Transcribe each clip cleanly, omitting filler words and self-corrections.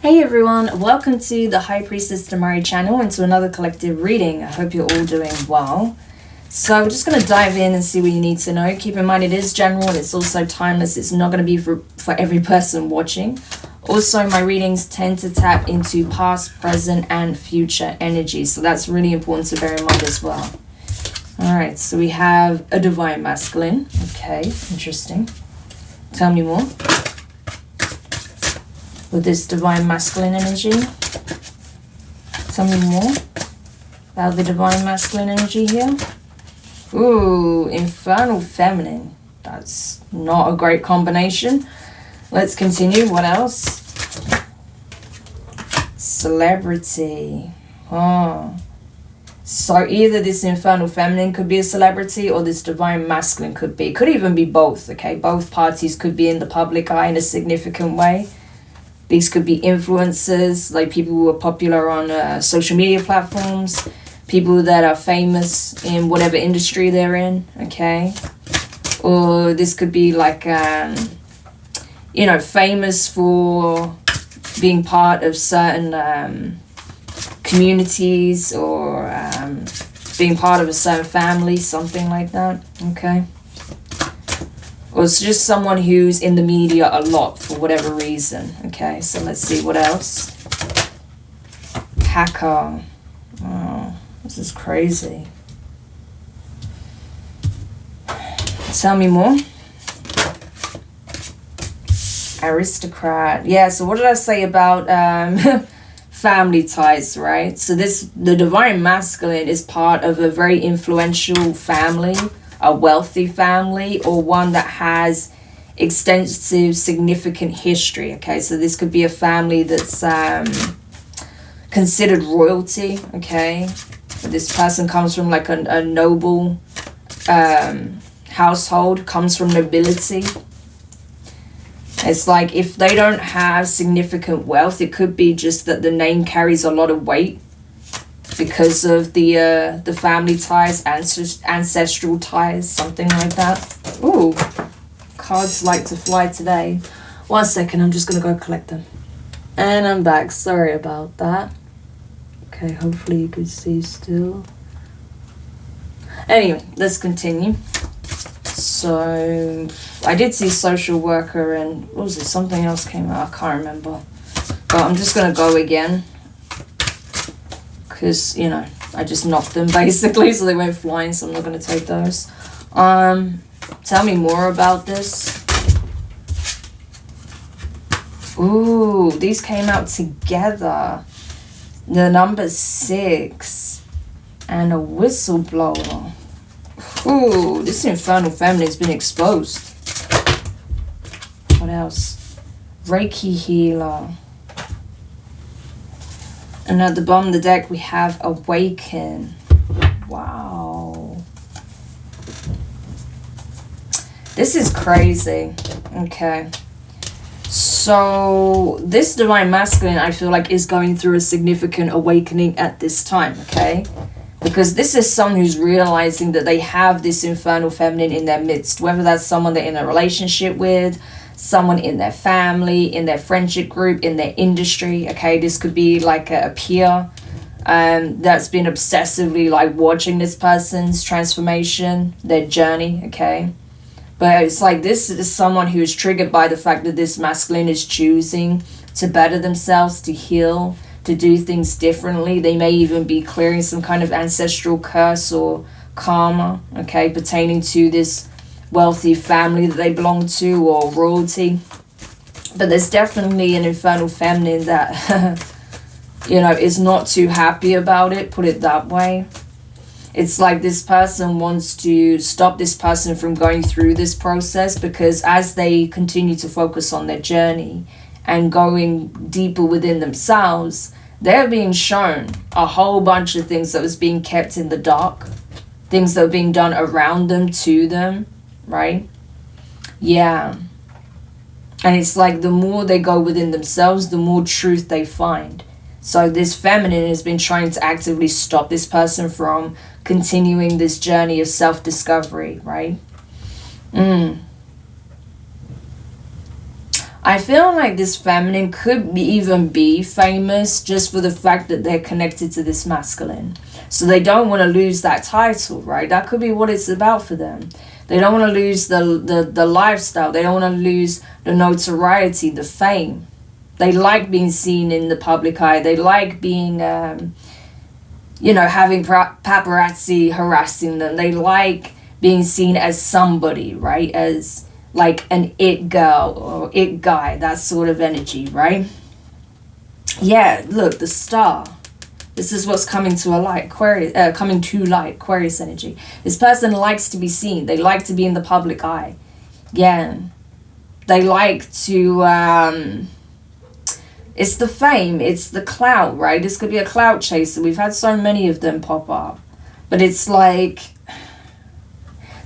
Hey everyone, welcome to the High Priestess Demari channel and to another collective reading. I hope you're all doing well. So we're just going to dive in and see what you need to know. Keep in mind it is general and it's also timeless. It's not going to be for every person watching. Also, my readings tend to tap into past, present, and future energy. So that's really important to bear in mind as well. Alright, so we have a divine masculine. Okay, interesting. Tell me more. With this divine masculine energy. Tell me more about the divine masculine energy here. Ooh, infernal feminine. That's not a great combination. Let's continue. What else? Celebrity. Oh. So either this infernal feminine could be a celebrity or this divine masculine could be. Could even be both, okay? Both parties could be in the public eye in a significant way. These could be influencers, like people who are popular on social media platforms, people that are famous in whatever industry they're in, okay? Or this could be like, famous for being part of certain communities or being part of a certain family, something like that, okay? Or it's just someone who's in the media a lot for whatever reason. Okay, so let's see what else. Hacker. Oh, this is crazy. Tell me more. Aristocrat. Yeah, so what did I say about family ties, right? So the divine masculine is part of a very influential family, a wealthy family, or one that has extensive significant history. Okay, so this could be a family that's considered royalty. Okay, this person comes from like a noble household, comes from nobility. It's like if they don't have significant wealth, it could be just that the name carries a lot of weight because of the family ties, ancestral ties, something like that. Ooh, cards like to fly today. 1 second, I'm just gonna go collect them. And I'm back, sorry about that. Okay, hopefully you can see still. Anyway, let's continue. So, I did see social worker and, what was it, something else came out, I can't remember. But I'm just gonna go again. Because, I just knocked them basically, so they went flying, so I'm not going to take those. Tell me more about this. Ooh, these came out together. The number 6 and a whistleblower. Ooh, this infernal feminine has been exposed. What else? Reiki healer. And at the bottom of the deck, we have Awakens. Wow. This is crazy. Okay. So, this divine masculine, I feel like, is going through a significant awakening at this time, okay? Because this is someone who's realizing that they have this infernal feminine in their midst. Whether that's someone they're in a relationship with, someone in their family, in their friendship group, in their industry. Okay, this could be like a peer that's been obsessively like watching this person's transformation, their journey. Okay, but it's like this is someone who is triggered by the fact that this masculine is choosing to better themselves, to heal, to do things differently. They may even be clearing some kind of ancestral curse or karma, okay, pertaining to this wealthy family that they belong to or royalty. But there's definitely an infernal feminine that is not too happy about it, put it that way. It's like this person wants to stop this person from going through this process, because as they continue to focus on their journey and going deeper within themselves, they're being shown a whole bunch of things that was being kept in the dark, things that were being done around them, to them, right? Yeah. And it's like the more they go within themselves, the more truth they find. So this feminine has been trying to actively stop this person from continuing this journey of self-discovery, right? I feel like this feminine could even be famous just for the fact that they're connected to this masculine. So they don't want to lose that title, right? That could be what it's about for them. They don't want to lose the lifestyle. They don't want to lose the notoriety, the fame. They like being seen in the public eye. They like being, you know, having paparazzi harassing them. They like being seen as somebody, right? As like an it girl or it guy, that sort of energy, right? Yeah, look, the star. This is what's coming to a light, Aquarius energy. This person likes to be seen. They like to be in the public eye. Yeah. They like to, it's the fame, it's the clout, right? This could be a clout chaser. We've had so many of them pop up. But it's like,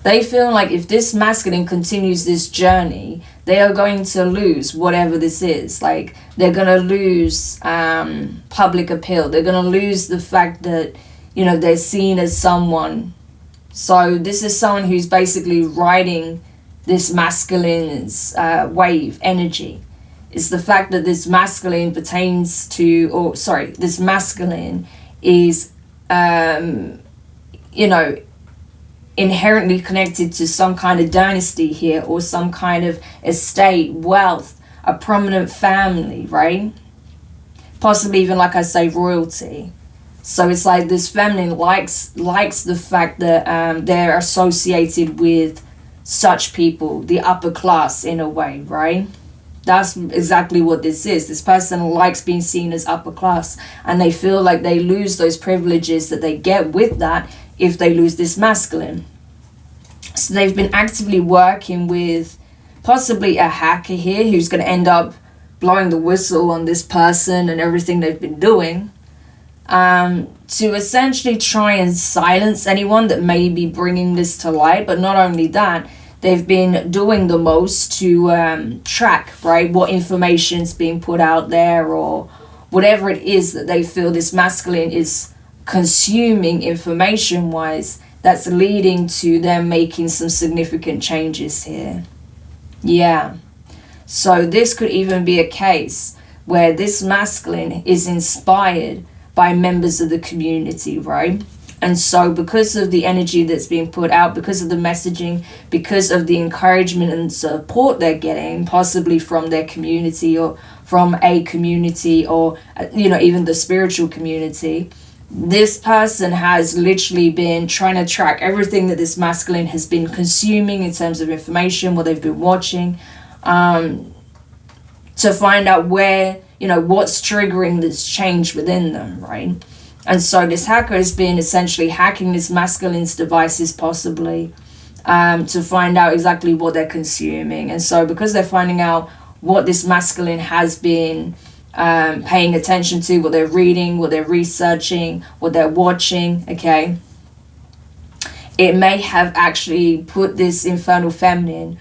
they feel like if this masculine continues this journey, they are going to lose whatever this is. Like, they're going to lose public appeal. They're going to lose the fact that, you know, they're seen as someone. So this is someone who's basically riding this masculine's wave energy. It's the fact that this masculine pertains to, or sorry, this masculine is, you know, inherently connected to some kind of dynasty here, or some kind of estate, wealth, a prominent family, right? Possibly even, like I say, royalty. So it's like this feminine likes the fact that they're associated with such people, the upper class in a way, right? That's exactly what this is. This person likes being seen as upper class, and they feel like they lose those privileges that they get with that if they lose this masculine. So they've been actively working with possibly a hacker here who's going to end up blowing the whistle on this person and everything they've been doing, to essentially try and silence anyone that may be bringing this to light. But not only that, they've been doing the most to track, right, what information's being put out there, or whatever it is that they feel this masculine is consuming information-wise, that's leading to them making some significant changes here. Yeah. So this could even be a case where this masculine is inspired by members of the community, right? And so because of the energy that's being put out, because of the messaging, because of the encouragement and support they're getting, possibly from their community or from a community, or, you know, even the spiritual community, this person has literally been trying to track everything that this masculine has been consuming in terms of information, what they've been watching, to find out where, you know, what's triggering this change within them, right? And so this hacker has been essentially hacking this masculine's devices, possibly, to find out exactly what they're consuming. And so because they're finding out what this masculine has been paying attention to, what they're reading, what they're researching, what they're watching, okay, it may have actually put this infernal feminine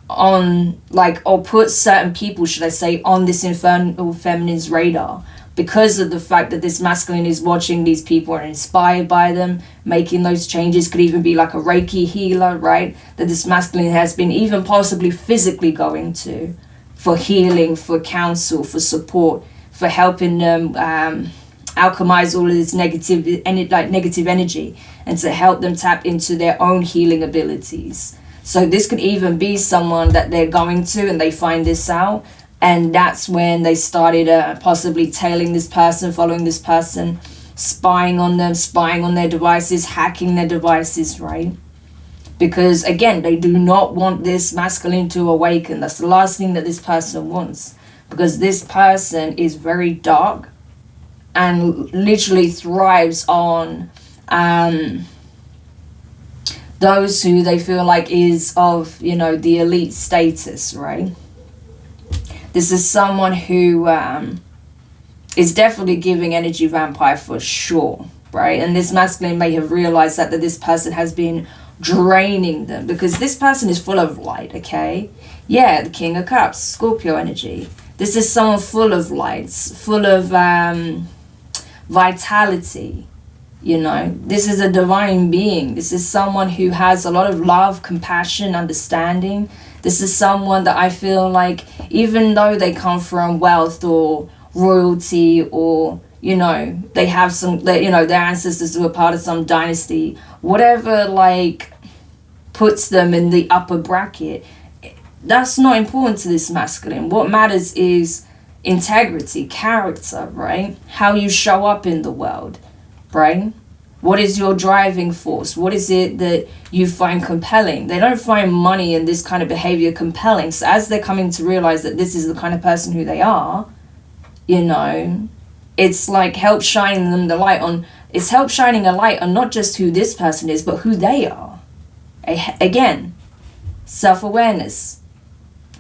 on, like, or put certain people, should I say, on this infernal feminine's radar, because of the fact that this masculine is watching these people and inspired by them, making those changes. Could even be like a Reiki healer, right, that this masculine has been even possibly physically going to for healing, for counsel, for support, for helping them alchemize all of this negative energy, and to help them tap into their own healing abilities. So this could even be someone that they're going to, and they find this out, and that's when they started possibly tailing this person, following this person, spying on them, spying on their devices, hacking their devices, right? Because again, they do not want this masculine to awaken. That's the last thing that this person wants, because this person is very dark and literally thrives on those who they feel like is of, you know, the elite status, right? This is someone who is definitely giving energy vampire for sure, right? And this masculine may have realized that this person has been draining them, because this person is full of light, okay? Yeah, the King of Cups, Scorpio energy. This is someone full of lights, full of vitality, you know. This is a divine being. This is someone who has a lot of love, compassion, understanding. This is someone that I feel like, even though they come from wealth or royalty, or, you know, they have some, you know, their ancestors were part of some dynasty, whatever, like, puts them in the upper bracket, that's not important to this masculine. What matters is integrity, character, right? How you show up in the world, right? What is your driving force? What is it that you find compelling? They don't find money and this kind of behavior compelling. So as they're coming to realize that this is the kind of person who they are, you know, it's like help shining them the light on, it's help shining a light on not just who this person is, but who they are. Again, self-awareness,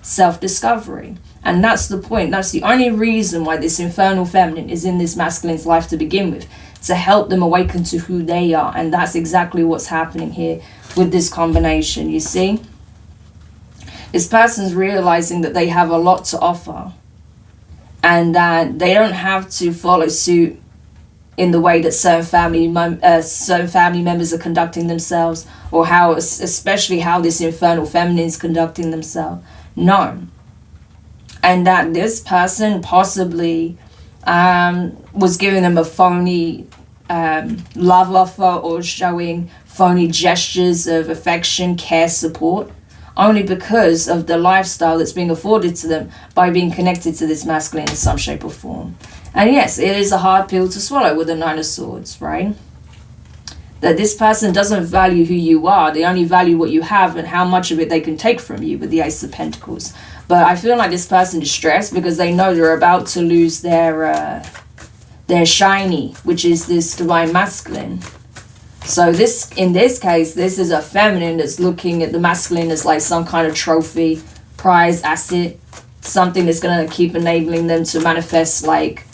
self-discovery. And that's the point. That's the only reason why this infernal feminine is in this masculine's life to begin with, to help them awaken to who they are. And that's exactly what's happening here with this combination, you see? This person's realizing that they have a lot to offer, and that they don't have to follow suit in the way that certain family members are conducting themselves, or how, especially how this infernal feminine is conducting themselves. No. And that this person possibly was giving them a phony love offer, or showing phony gestures of affection, care, support, only because of the lifestyle that's being afforded to them by being connected to this masculine in some shape or form. And yes, it is a hard pill to swallow with the Nine of Swords, right? That this person doesn't value who you are. They only value what you have and how much of it they can take from you with the Ace of Pentacles. But I feel like this person is stressed because they know they're about to lose their shiny, which is this divine masculine. So this, in this case, this is a feminine that's looking at the masculine as like some kind of trophy, prize, asset, something that's going to keep enabling them to manifest like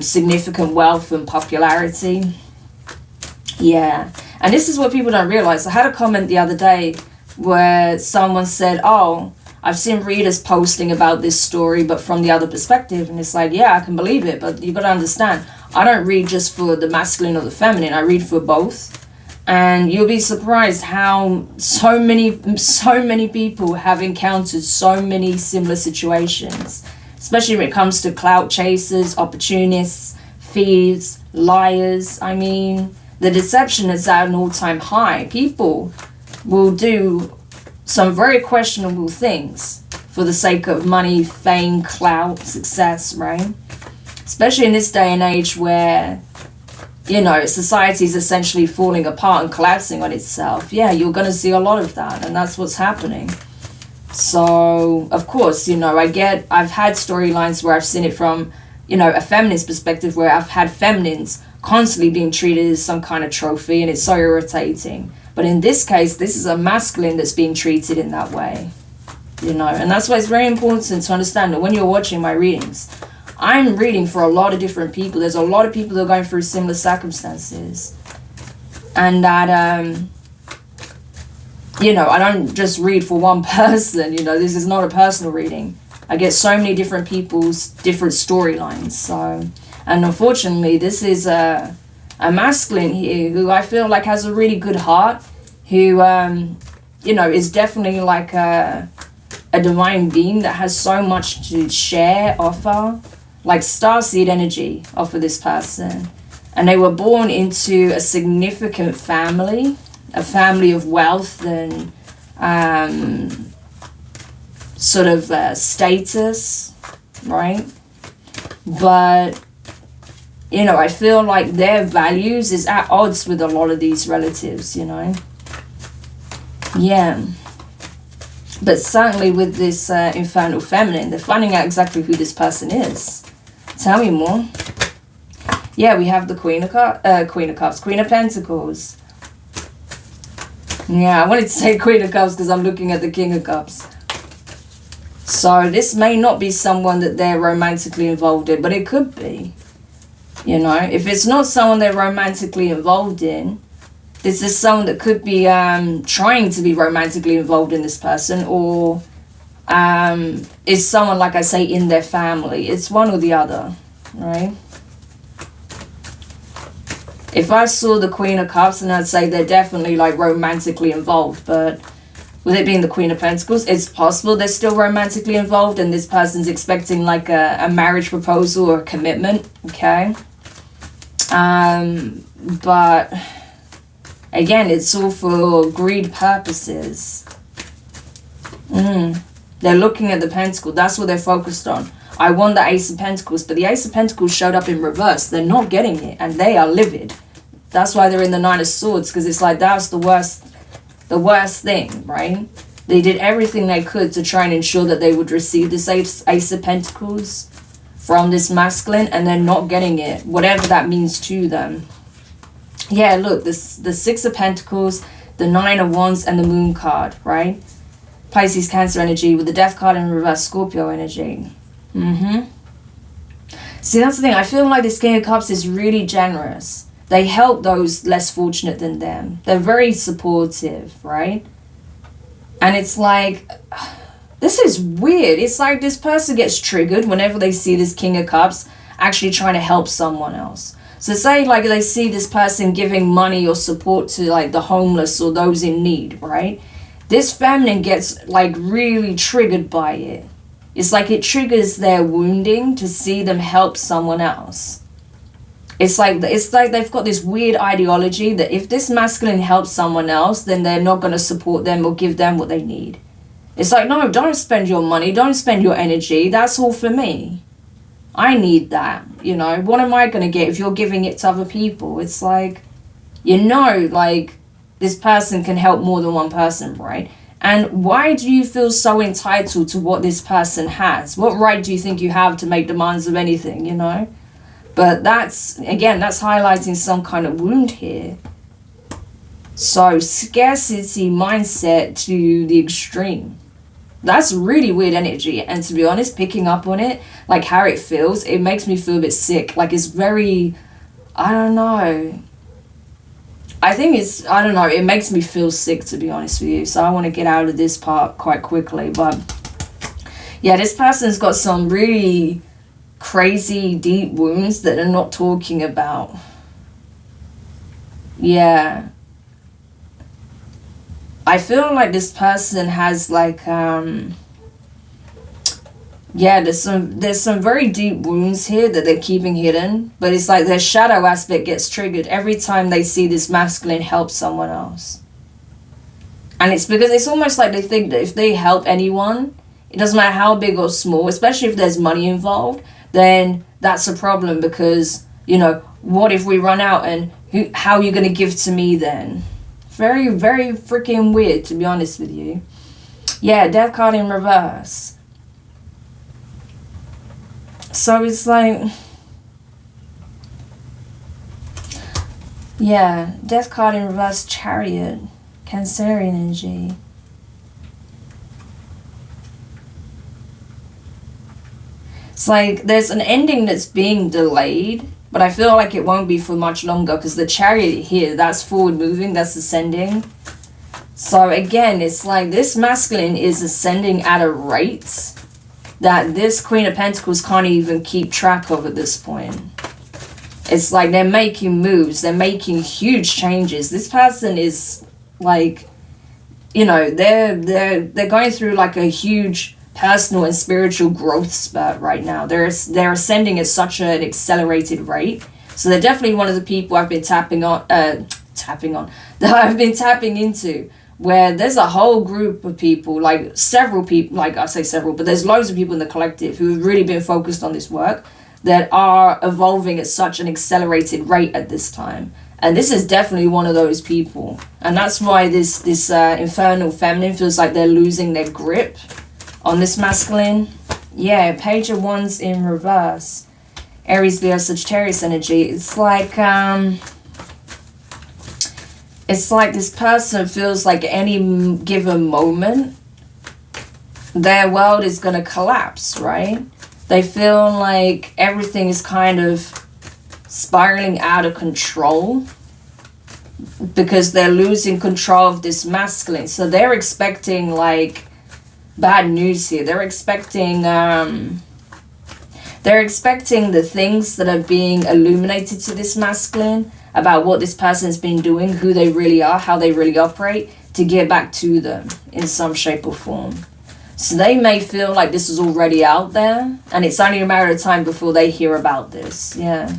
significant wealth and popularity. Yeah. And this is what people don't realize. I had a comment the other day where someone said, oh, I've seen readers posting about this story, but from the other perspective. And it's like, yeah, I can believe it. But you got to understand, I don't read just for the masculine or the feminine. I read for both. And you'll be surprised how so many people have encountered so many similar situations, especially when it comes to clout chasers, opportunists, thieves, liars. I mean, the deception is at an all-time high. People will do some very questionable things for the sake of money, fame, clout, success, right? Especially in this day and age where, you know, society is essentially falling apart and collapsing on itself. Yeah, you're going to see a lot of that, and that's what's happening. So, of course, you know, I've had storylines where I've seen it from, you know, a feminist perspective, where I've had feminines constantly being treated as some kind of trophy, and it's so irritating. But in this case, this is a masculine that's being treated in that way, you know. And that's why it's very important to understand that when you're watching my readings, I'm reading for a lot of different people. There's a lot of people that are going through similar circumstances. And that, you know, I don't just read for one person, you know. This is not a personal reading. I get so many different people's different storylines. So, and unfortunately, this is a masculine here who I feel like has a really good heart, who, you know, is definitely like a divine being that has so much to share, offer, like starseed energy offer this person. And they were born into a significant family, a family of wealth and sort of status, right? But, you know, I feel like their values is at odds with a lot of these relatives, you know. Yeah. But certainly with this infernal feminine, they're finding out exactly who this person is. Tell me more. Yeah, we have the Queen of Pentacles. Yeah, I wanted to say Queen of Cups because I'm looking at the King of Cups. So this may not be someone that they're romantically involved in, but it could be. You know, if it's not someone they're romantically involved in, this is someone that could be trying to be romantically involved in this person, or is someone, like I say, in their family. It's one or the other, right? If I saw the Queen of Cups, then I'd say they're definitely like romantically involved, but with it being the Queen of Pentacles, it's possible they're still romantically involved and this person's expecting like a marriage proposal or a commitment, okay? But again, it's all for greed purposes. They're looking at the Pentacle. That's what they're focused on. I want the Ace of Pentacles, but the Ace of Pentacles showed up in reverse. They're not getting it, and they are livid. That's why they're in the Nine of Swords, because it's like that's the worst thing, right? They did everything they could to try and ensure that they would receive this Ace of Pentacles from this masculine, and they're not getting it, whatever that means to them. Yeah, look, the Six of Pentacles, the Nine of Wands, and the Moon card, right? Pisces, Cancer energy with the Death card in reverse, Scorpio energy. See, that's the thing. I feel like this King of Cups is really generous. They help those less fortunate than them. They're very supportive, right? And it's like, this is weird. It's like this person gets triggered whenever they see this King of Cups actually trying to help someone else. So say like they see this person giving money or support to like the homeless or those in need, right? This feminine gets like really triggered by it. It's like it triggers their wounding to see them help someone else. It's like they've got this weird ideology that if this masculine helps someone else, then they're not going to support them or give them what they need. It's like, no, don't spend your money, don't spend your energy. That's all for me. I need that, you know. What am I going to get if you're giving it to other people? It's like, you know, like this person can help more than one person, right? And why do you feel so entitled to what this person has? What right do you think you have to make demands of anything, you know? But that's, again, that's highlighting some kind of wound here. So, scarcity mindset to the extreme. That's really weird energy. And to be honest, picking up on it, like how it feels, it makes me feel a bit sick. Like it's very, I don't know. I think it's, I don't know, it makes me feel sick, to be honest with you. So I want to get out of this part quite quickly. But yeah, this person's got some really crazy deep wounds that are not talking about. Yeah. I feel like this person has like, yeah, there's some very deep wounds here that they're keeping hidden, but it's like their shadow aspect gets triggered every time they see this masculine help someone else. And it's because it's almost like they think that if they help anyone, it doesn't matter how big or small, especially if there's money involved, then that's a problem because, you know, what if we run out and how are you going to give to me then? Very, very freaking weird, to be honest with you. Yeah, Death card in reverse. So it's like, yeah, Death card in reverse, Chariot, Cancerian energy. It's like there's an ending that's being delayed, but I feel like it won't be for much longer because the Chariot here, that's forward moving, that's ascending. So again, it's like this masculine is ascending at a rate that this Queen of Pentacles can't even keep track of at this point. It's like they're making moves, they're making huge changes. This person is like, you know, they're going through like a huge personal and spiritual growth spurt right now. They're ascending at such an accelerated rate. So they're definitely one of the people I've been tapping into, where there's a whole group of people, like several people, like I say several, but there's loads of people in the collective who have really been focused on this work that are evolving at such an accelerated rate at this time. And this is definitely one of those people. And that's why this infernal feminine feels like they're losing their grip on this masculine. Yeah, Page of Wands in reverse. Aries, Leo, Sagittarius energy. It's like this person feels like any given moment, their world is going to collapse, right? They feel like everything is kind of spiraling out of control because they're losing control of this masculine. So they're expecting like bad news here. They're expecting the things that are being illuminated to this masculine about what this person's been doing, who they really are, how they really operate. to get back to them in some shape or form. So they may feel like this is already out there, and it's only a matter of time before they hear about this. Yeah.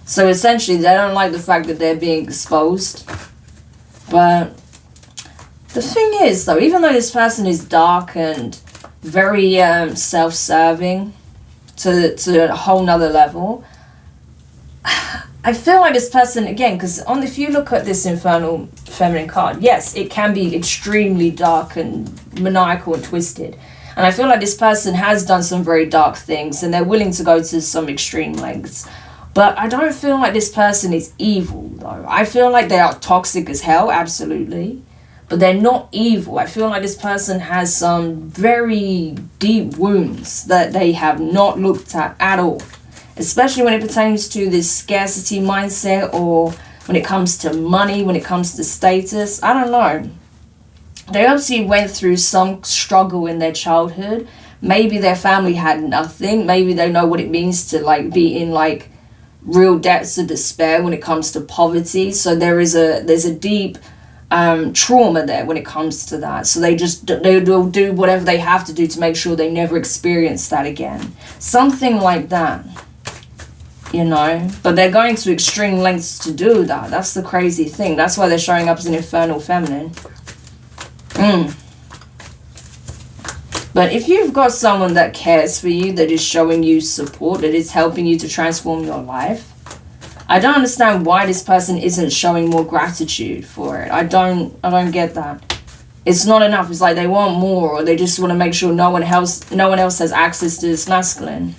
So essentially, they don't like the fact that they're being exposed. But the thing is, though, even though this person is dark and very self-serving to a whole nother level, I feel like this person, again, because if you look at this Infernal Feminine card, yes, it can be extremely dark and maniacal and twisted. And I feel like this person has done some very dark things, and they're willing to go to some extreme lengths. But I don't feel like this person is evil, though. I feel like they are toxic as hell, absolutely. But they're not evil. I feel like this person has some very deep wounds that they have not looked at all. Especially when it pertains to this scarcity mindset, or when it comes to money, when it comes to status. I don't know. They obviously went through some struggle in their childhood. Maybe their family had nothing. Maybe they know what it means to like be in like real depths of despair when it comes to poverty. So there's a deep trauma there when it comes to that. So they'll do whatever they have to do to make sure they never experience that again. Something like that. You know, but they're going to extreme lengths to do that. That's the crazy thing. That's why they're showing up as an Infernal Feminine. But if you've got someone that cares for you, that is showing you support, that is helping you to transform your life, I don't understand why this person isn't showing more gratitude for it. I don't get that. It's not enough. It's like they want more, or they just want to make sure no one else has access to this masculine.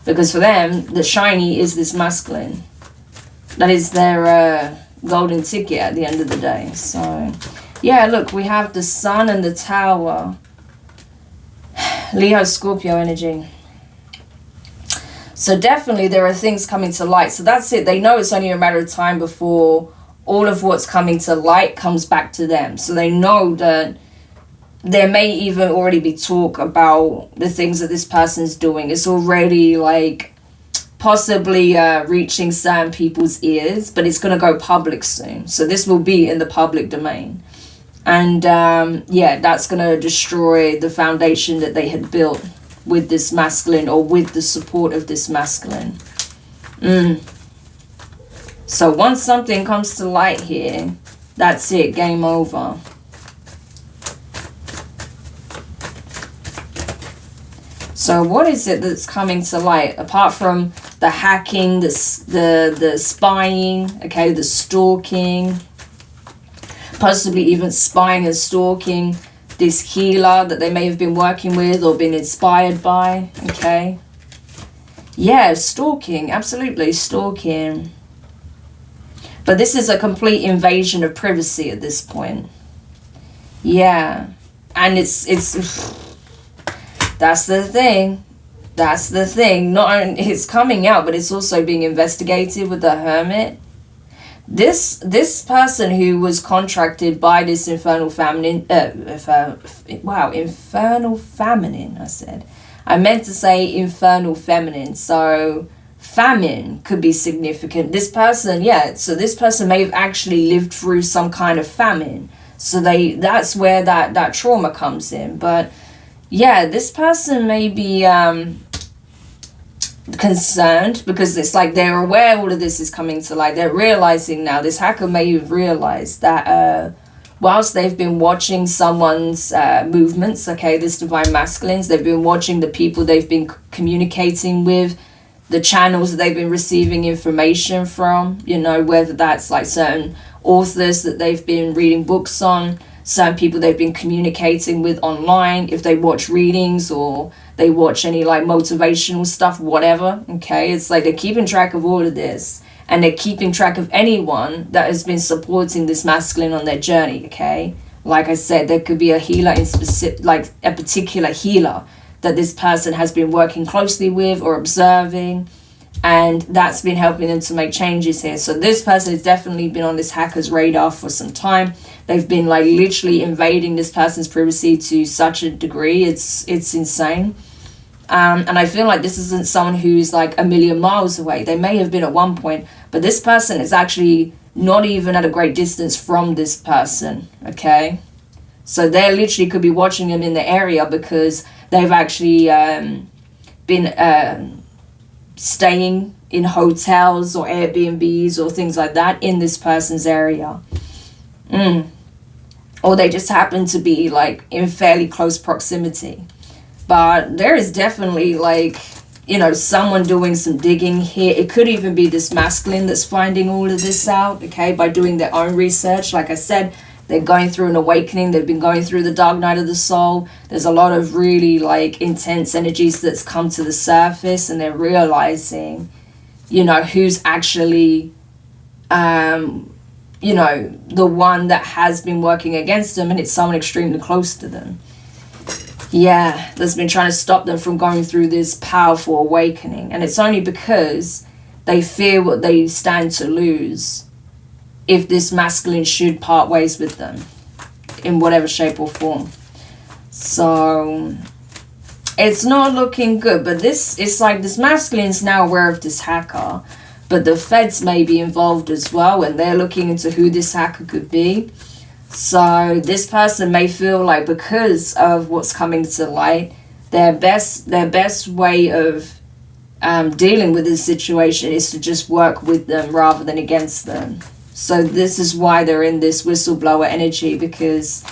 Because for them, the shiny is this masculine. That is their golden ticket at the end of the day. So, yeah, look, we have the Sun and the Tower. Leo, Scorpio energy. So definitely there are things coming to light. So that's it. They know it's only a matter of time before all of what's coming to light comes back to them. So they know that there may even already be talk about the things that this person's doing. It's already like possibly reaching certain people's ears, but it's going to go public soon. So this will be in the public domain. And yeah, that's going to destroy the foundation that they had built with this masculine, or with the support of this masculine. So once something comes to light here, that's it, game over. So what is it that's coming to light, apart from the hacking, the spying, okay, the stalking, possibly even spying and stalking this healer that they may have been working with or been inspired by, okay? Yeah, stalking, absolutely, stalking. But this is a complete invasion of privacy at this point. Yeah, and it's that's the thing. That's the thing. Not only it's coming out, but it's also being investigated with the Hermit. This person who was contracted by this Infernal Feminine, Infernal Feminine, I said. I meant to say Infernal Feminine, so famine could be significant. This person, yeah, so this person may have actually lived through some kind of famine. So that's where that trauma comes in. But yeah, this person may be concerned, because it's like they're aware all of this is coming to light. They're realizing now, this hacker may have realized that whilst they've been watching someone's movements, okay, this divine masculines, they've been watching the people they've been communicating with, the channels that they've been receiving information from, you know, whether that's like certain authors that they've been reading books on, certain people they've been communicating with online, if they watch readings or they watch any like motivational stuff, whatever, okay? It's like they're keeping track of all of this, and they're keeping track of anyone that has been supporting this masculine on their journey, okay? Like I said, there could be a healer in specific, like a particular healer that this person has been working closely with or observing, and that's been helping them to make changes here. So this person has definitely been on this hacker's radar for some time. They've been like literally invading this person's privacy to such a degree. It's insane. And I feel like this isn't someone who's like a million miles away. They may have been at one point, but this person is actually not even at a great distance from this person, okay? So they literally could be watching them in the area because they've actually been staying in hotels or Airbnbs or things like that in this person's area. Or they just happen to be like in fairly close proximity. But there is definitely like, you know, someone doing some digging here. It could even be this masculine that's finding all of this out, okay, by doing their own research. Like I said, they're going through an awakening. They've been going through the dark night of the soul. There's a lot of really like intense energies that's come to the surface, and they're realizing, you know, who's actually, you know, the one that has been working against them, and it's someone extremely close to them. Yeah, that's been trying to stop them from going through this powerful awakening. And it's only because they fear what they stand to lose if this masculine should part ways with them in whatever shape or form. So it's not looking good. But it's like this masculine's now aware of this hacker, but the feds may be involved as well, and they're looking into who this hacker could be. So this person may feel like, because of what's coming to light, their best way of dealing with this situation is to just work with them rather than against them. So this is why they're in this whistleblower energy, because,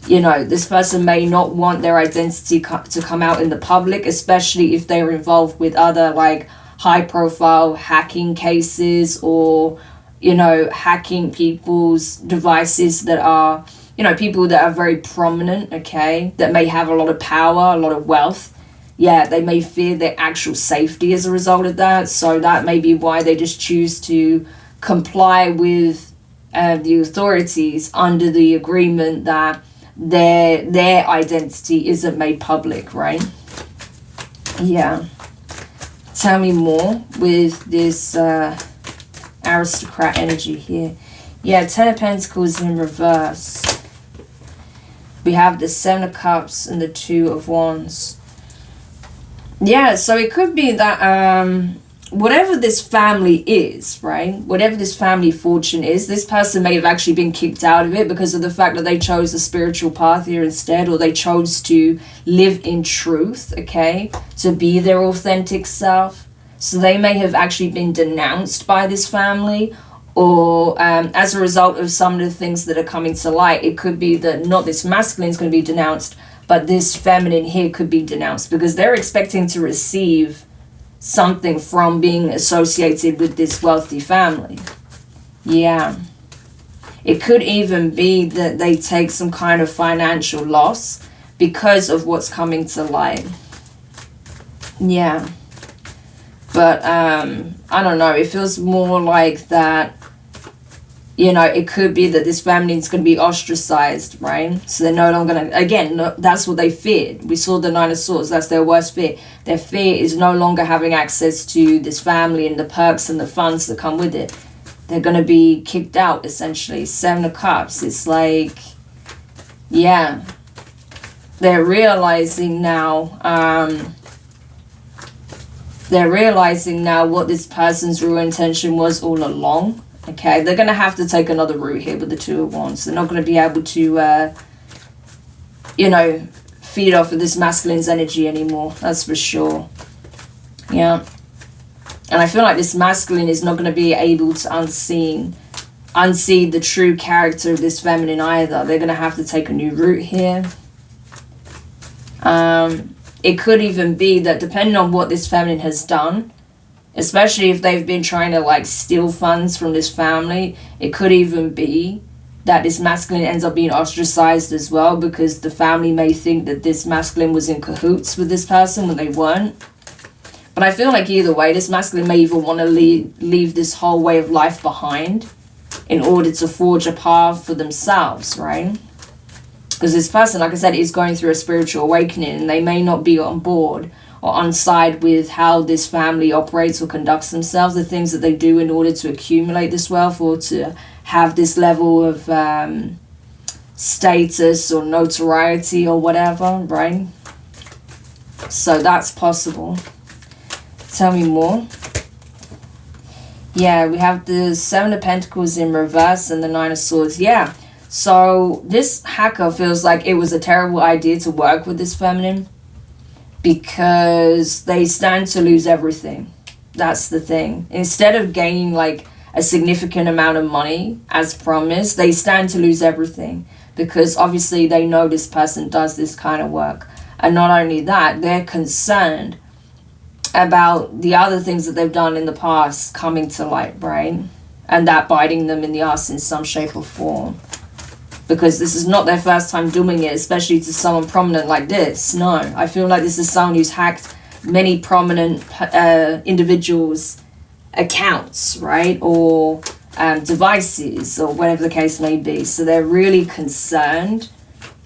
you know, this person may not want their identity to come out in the public, especially if they're involved with other like high profile hacking cases, or, you know, hacking people's devices that are, you know, people that are very prominent, okay, that may have a lot of power, a lot of wealth. Yeah, they may fear their actual safety as a result of that. So that may be why they just choose to comply with the authorities under the agreement that their identity isn't made public, right? Yeah. Tell me more with this aristocrat energy here. Yeah, Ten of Pentacles in reverse. We have the Seven of Cups and the Two of Wands. Yeah, so it could be that whatever this family is, right? Whatever this family fortune is, this person may have actually been kicked out of it because of the fact that they chose the spiritual path here instead, or they chose to live in truth, okay? To be their authentic self. So they may have actually been denounced by this family, or as a result of some of the things that are coming to light. It could be that not this masculine is going to be denounced, but this feminine here could be denounced because they're expecting to receive something from being associated with this wealthy family. Yeah. It could even be that they take some kind of financial loss because of what's coming to light. Yeah. But I don't know, it feels more like that, you know, it could be that this family is going to be ostracized, right? So they're no longer going to, again, no, that's what they feared. We saw the Nine of Swords, that's their worst fear. Their fear is no longer having access to this family and the perks and the funds that come with it. They're going to be kicked out, essentially. Seven of Cups, it's like, yeah, they're realizing now, what this person's real intention was all along. Okay, they're going to have to take another route here with the Two of Wands. They're not going to be able to, you know, feed off of this masculine's energy anymore. That's for sure. Yeah. And I feel like this masculine is not going to be able to unsee the true character of this feminine either. They're going to have to take a new route here. It could even be that depending on what this feminine has done, especially if they've been trying to like steal funds from this family, it could even be that this masculine ends up being ostracized as well, because the family may think that this masculine was in cahoots with this person when they weren't. But I feel like either way, this masculine may even want to leave this whole way of life behind in order to forge a path for themselves, right? Because this person, like I said, is going through a spiritual awakening, and they may not be on board or on side with how this family operates or conducts themselves, the things that they do in order to accumulate this wealth or to have this level of status or notoriety or whatever, right? So that's possible. Tell me more. Yeah, we have the Seven of Pentacles in reverse and the Nine of Swords. Yeah. So this hacker feels like it was a terrible idea to work with this feminine because they stand to lose everything. That's the thing. Instead of gaining like a significant amount of money as promised, they stand to lose everything because obviously they know this person does this kind of work. And not only that, they're concerned about the other things that they've done in the past coming to light, right? And that biting them in the ass in some shape or form. Because this is not their first time doing it, especially to someone prominent like this. No, I feel like this is someone who's hacked many prominent individuals' accounts, right? Or devices, or whatever the case may be. So they're really concerned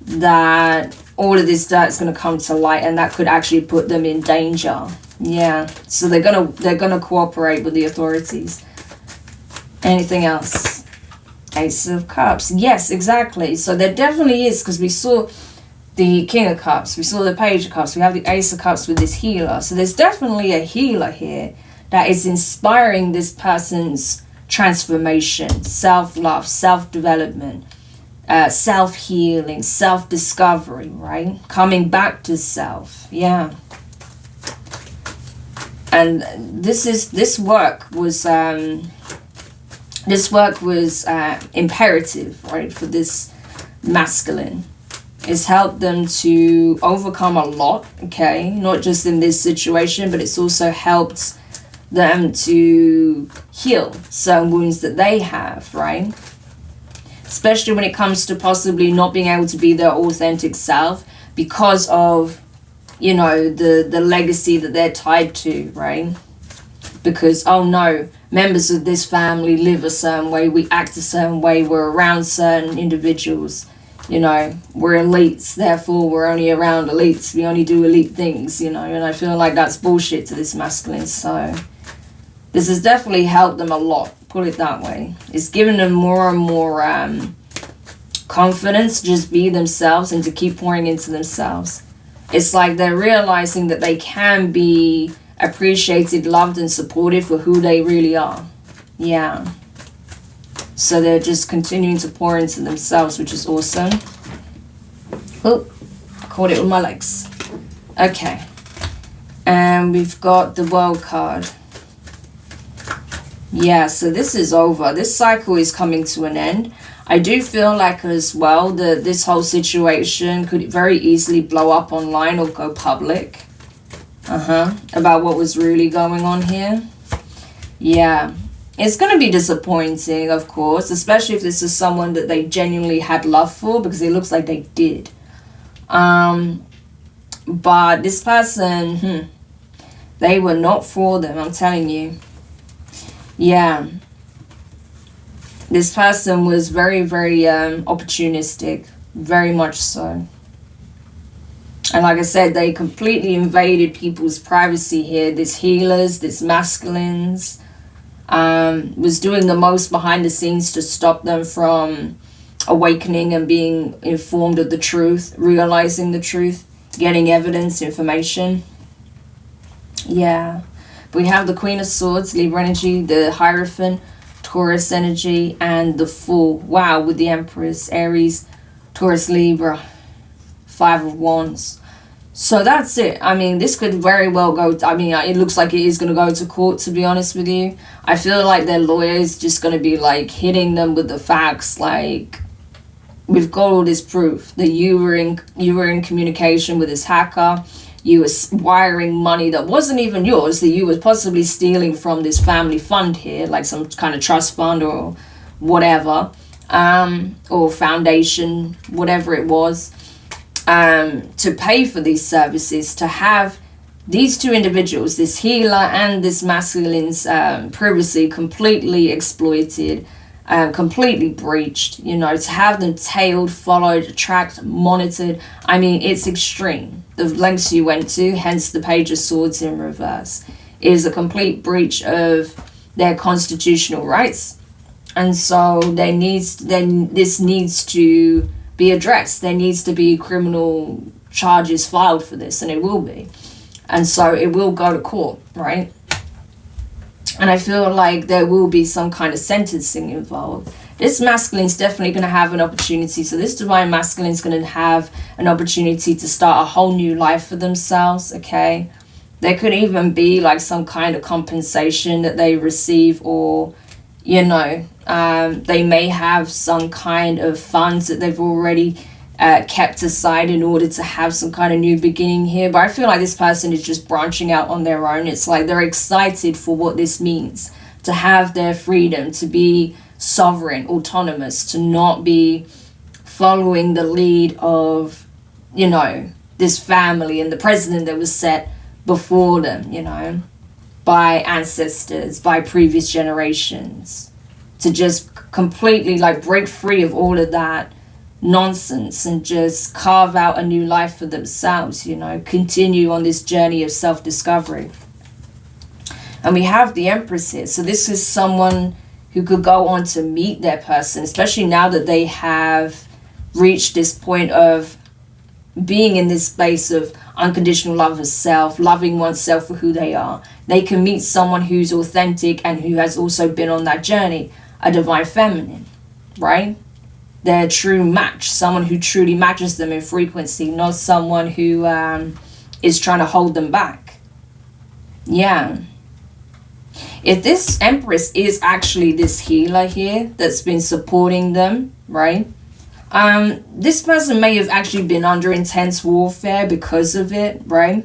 that all of this dirt is going to come to light, and that could actually put them in danger. Yeah, so they're gonna cooperate with the authorities. Anything else? Ace of Cups. Yes, exactly. So there definitely is, because we saw the King of Cups, we saw the Page of Cups, we have the Ace of Cups with this healer. So there's definitely a healer here that is inspiring this person's transformation, self-love, self-development, self-healing, self-discovery, right? Coming back to self. Yeah. And this work was imperative, right, for this masculine. It's helped them to overcome a lot, okay, not just in this situation, but it's also helped them to heal certain wounds that they have, right? Especially when it comes to possibly not being able to be their authentic self because of, you know, the legacy that they're tied to, right? Because, oh no, members of this family live a certain way, we act a certain way, we're around certain individuals, you know, we're elites, therefore we're only around elites, we only do elite things, you know, and I feel like that's bullshit to this masculine. So this has definitely helped them a lot, put it that way. It's given them more and more confidence to just be themselves and to keep pouring into themselves. It's like they're realizing that they can be appreciated, loved, and supported for who they really are. Yeah. So they're just continuing to pour into themselves, which is awesome. Oh, I caught it with my legs. Okay. And we've got the World card. Yeah, so this is over. This cycle is coming to an end. I do feel like as well that this whole situation could very easily blow up online or go public. About what was really going on here. Yeah. It's going to be disappointing, of course, especially if this is someone that they genuinely had love for, because it looks like they did. But this person, they were not for them, I'm telling you. Yeah. This person was very, very opportunistic. Very much so. And like I said, they completely invaded people's privacy here. This healers, this masculines, was doing the most behind the scenes to stop them from awakening and being informed of the truth, realizing the truth, getting evidence, information. Yeah. We have the Queen of Swords, Libra energy, the Hierophant, Taurus energy, and the Fool. Wow, with the Empress, Aries, Taurus, Libra, Five of Wands. So that's it. I mean, this could very well go, I mean, it looks like it is going to go to court, to be honest with you. I feel like their lawyer is just going to be like hitting them with the facts, like, we've got all this proof that you were in communication with this hacker. You were wiring money that wasn't even yours, that you were possibly stealing from this family fund here, like some kind of trust fund or whatever, or foundation, whatever it was, to pay for these services, to have these two individuals, this healer and this masculine's privacy completely exploited, completely breached, you know, to have them tailed, followed, tracked, monitored. I mean, it's extreme. The lengths you went to, hence the Page of Swords in reverse, is a complete breach of their constitutional rights. And so this needs to be addressed. There needs to be criminal charges filed for this, and it will be. And so it will go to court, right? And I feel like there will be some kind of sentencing involved. This masculine is definitely going to have an opportunity. So this divine masculine is going to have an opportunity to start a whole new life for themselves, okay? There could even be like some kind of compensation that they receive, or, you know, they may have some kind of funds that they've already kept aside in order to have some kind of new beginning here. But I feel like this person is just branching out on their own. It's like they're excited for what this means, to have their freedom, to be sovereign, autonomous, to not be following the lead of, you know, this family and the president that was set before them, you know, by ancestors, by previous generations, to just completely like break free of all of that nonsense and just carve out a new life for themselves, you know, continue on this journey of self-discovery. And we have the Empress here. So this is someone who could go on to meet their person, especially now that they have reached this point of being in this space of unconditional love of self, loving oneself for who they are. They can meet someone who's authentic and who has also been on that journey, a divine feminine, right? Their true match, someone who truly matches them in frequency, not someone who is trying to hold them back. Yeah. If this Empress is actually this healer here that's been supporting them, right? This person may have actually been under intense warfare because of it, right?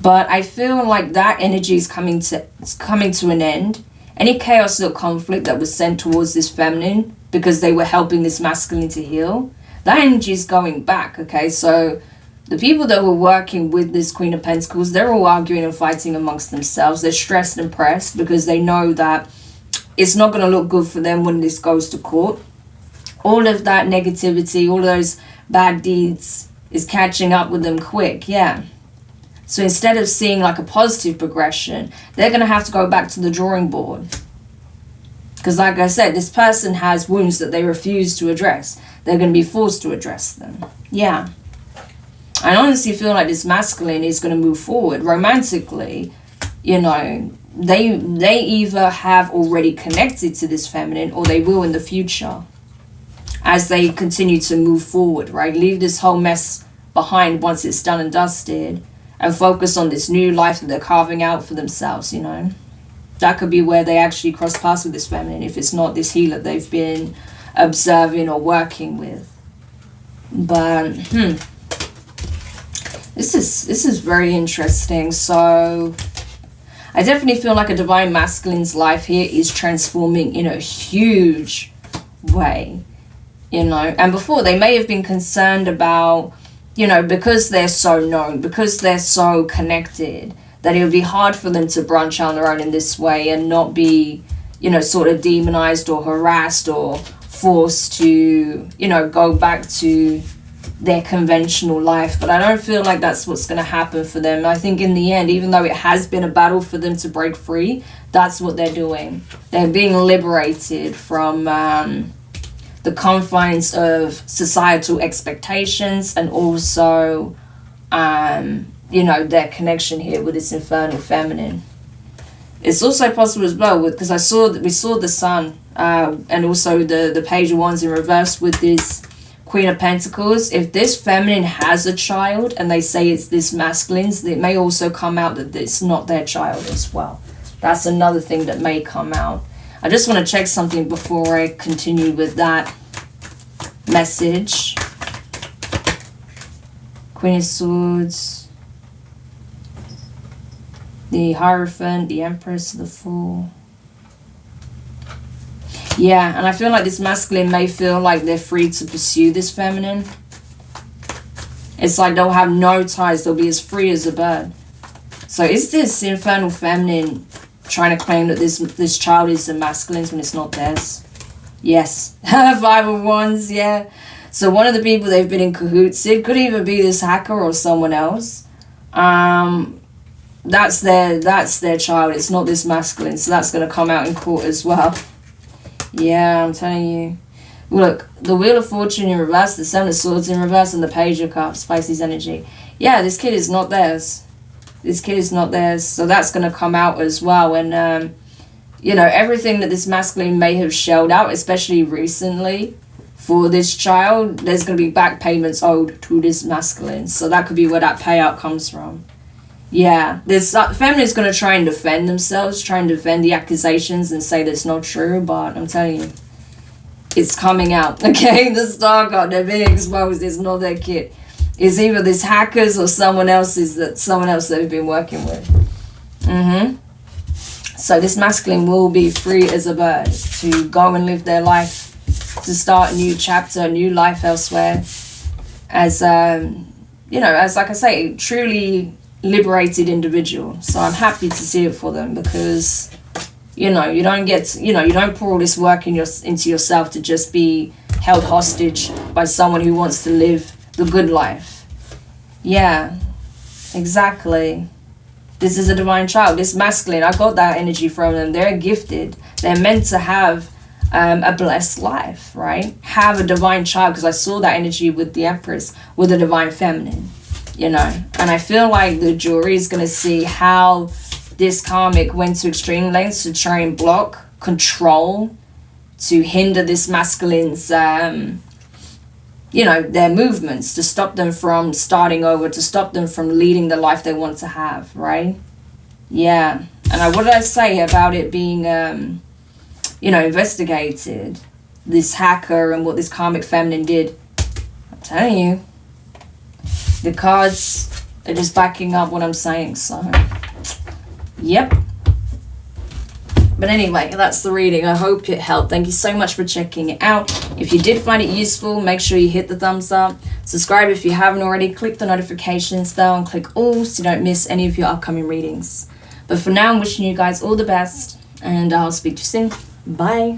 But I feel like that energy is coming to an end. Any chaos or conflict that was sent towards this feminine because they were helping this masculine to heal, that energy is going back, okay? So the people that were working with this Queen of Pentacles, they're all arguing and fighting amongst themselves. They're stressed and pressed because they know that it's not going to look good for them when this goes to court. All of that negativity, all of those bad deeds is catching up with them quick, yeah. So instead of seeing like a positive progression, they're going to have to go back to the drawing board. Because like I said, this person has wounds that they refuse to address. They're going to be forced to address them. Yeah. I honestly feel like this masculine is going to move forward romantically. You know, they either have already connected to this feminine or they will in the future as they continue to move forward, right? Leave this whole mess behind once it's done and dusted, and focus on this new life that they're carving out for themselves, you know. That could be where they actually cross paths with this feminine, if it's not this healer they've been observing or working with. But, this is very interesting. So, I definitely feel like a divine masculine's life here is transforming in a huge way, you know. And before, they may have been concerned about, you know, because they're so known, because they're so connected, that it would be hard for them to branch out on their own in this way and not be, you know, sort of demonized or harassed or forced to, you know, go back to their conventional life. But I don't feel like that's what's going to happen for them. I think in the end, even though it has been a battle for them to break free, that's what they're doing. They're being liberated from the confines of societal expectations, and also, you know, their connection here with this infernal feminine. It's also possible as well, because we saw the Sun, and also the Page of Wands in reverse with this Queen of Pentacles. If this feminine has a child and they say it's this masculine's, it may also come out that it's not their child as well. That's another thing that may come out. I just want to check something before I continue with that message. Queen of Swords, the Hierophant, the Empress, the Fool. Yeah, and I feel like this masculine may feel like they're free to pursue this feminine. It's like they'll have no ties. They'll be as free as a bird. So is this infernal feminine trying to claim that this child is the masculine's when it's not theirs? Yes. Five of Wands, yeah. So one of the people they've been in cahoots, it could either be this hacker or someone else. That's their child. It's not this masculine. So that's going to come out in court as well. Yeah, I'm telling you. Look, the Wheel of Fortune in reverse, the Seven of Swords in reverse, and the Page of Cups, Pisces energy. Yeah, this kid is not theirs. This kid is not theirs. So that's going to come out as well. And, you know, everything that this masculine may have shelled out, especially recently, for this child, there's going to be back payments owed to this masculine. So that could be where that payout comes from. Yeah, this feminine's going to try and defend themselves, try and defend the accusations and say that's not true. But I'm telling you, it's coming out, okay? The star card, they're being exposed. It's not their kid. It's either this hackers or someone else they've been working with. So this masculine will be free as a bird to go and live their life, to start a new chapter, a new life elsewhere, as you know, as like I say, truly liberated individual. So I'm happy to see it for them, because you know, you don't pour all this work into yourself to just be held hostage by someone who wants to live the good life. Yeah, exactly. This is a divine child. This masculine, I got that energy from them. They're gifted. They're meant to have a blessed life, right? Have a divine child, because I saw that energy with the Empress, with a divine feminine, you know. And I feel like the jury is going to see how this karmic went to extreme lengths to try and block, control, to hinder this masculine's, you know, their movements, to stop them from starting over, to stop them from leading the life they want to have, right? Yeah. And what did I say about it being, you know, investigated? This hacker and what this karmic feminine did. I'm telling you, the cards are just backing up what I'm saying, so... Yep. But anyway, that's the reading. I hope it helped. Thank you so much for checking it out. If you did find it useful, make sure you hit the thumbs up. Subscribe if you haven't already. Click the notifications bell and click all so you don't miss any of your upcoming readings. But for now, I'm wishing you guys all the best, and I'll speak to you soon. Bye.